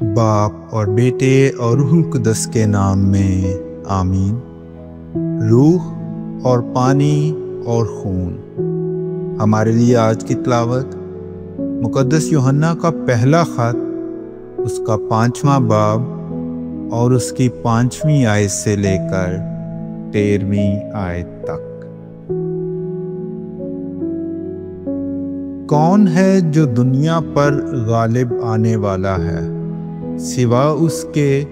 باپ اور بیٹے اور روح القدس کے نام میں آمین۔ روح اور پانی اور خون۔ ہمارے لیے آج کی تلاوت مقدس یوحنا کا پہلا خط، اس کا 5واں باب اور اس کی 5ویں آیت سے لے کر 13ویں آیت تک۔ کون ہے جو دنیا پر غالب آنے والا ہے سوا اس کے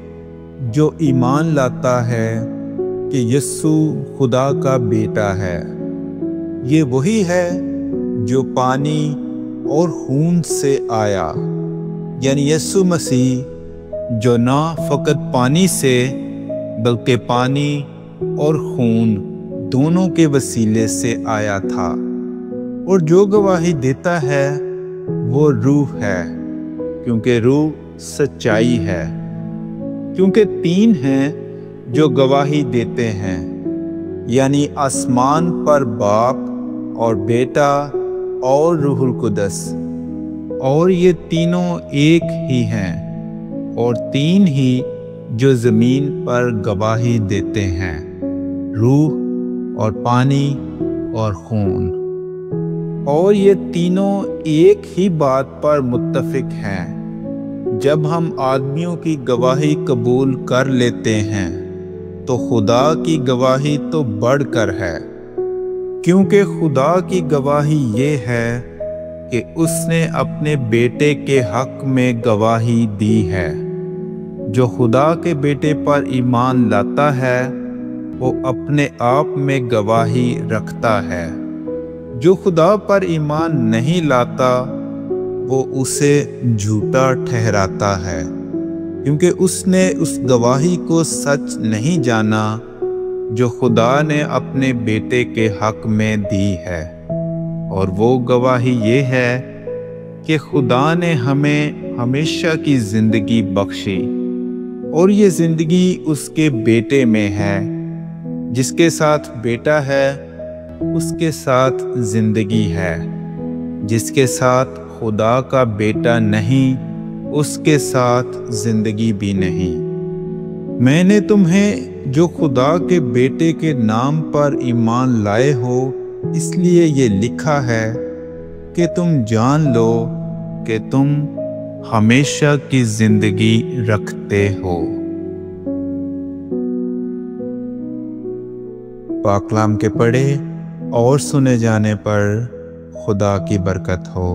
جو ایمان لاتا ہے کہ یسوع خدا کا بیٹا ہے۔ یہ وہی ہے جو پانی اور خون سے آیا، یعنی یسوع مسیح جو نہ فقط پانی سے بلکہ پانی اور خون دونوں کے وسیلے سے آیا تھا، اور جو گواہی دیتا ہے وہ روح ہے، کیونکہ روح سچائی ہے۔ کیونکہ 3 ہیں جو گواہی دیتے ہیں، یعنی آسمان پر باپ اور بیٹا اور روح القدس، اور یہ تینوں ایک ہی ہیں، اور 3 ہی جو زمین پر گواہی دیتے ہیں، روح اور پانی اور خون۔ اور یہ تینوں ایک ہی بات پر متفق ہیں۔ جب ہم آدمیوں کی گواہی قبول کر لیتے ہیں تو خدا کی گواہی تو بڑھ کر ہے، کیونکہ خدا کی گواہی یہ ہے کہ اس نے اپنے بیٹے کے حق میں گواہی دی ہے۔ جو خدا کے بیٹے پر ایمان لاتا ہے وہ اپنے آپ میں گواہی رکھتا ہے۔ جو خدا پر ایمان نہیں لاتا وہ اسے جھوٹا ٹھہراتا ہے، کیونکہ اس نے اس گواہی کو سچ نہیں جانا جو خدا نے اپنے بیٹے کے حق میں دی ہے۔ اور وہ گواہی یہ ہے کہ خدا نے ہمیں ہمیشہ کی زندگی بخشی، اور یہ زندگی اس کے بیٹے میں ہے۔ جس کے ساتھ بیٹا ہے اس کے ساتھ زندگی ہے، جس کے ساتھ خدا کا بیٹا نہیں اس کے ساتھ زندگی بھی نہیں۔ میں نے تمہیں جو خدا کے بیٹے کے نام پر ایمان لائے ہو اس لیے یہ لکھا ہے کہ تم جان لو کہ تم ہمیشہ کی زندگی رکھتے ہو۔ پاک کلام کے پڑھے اور سنے جانے پر خدا کی برکت ہو۔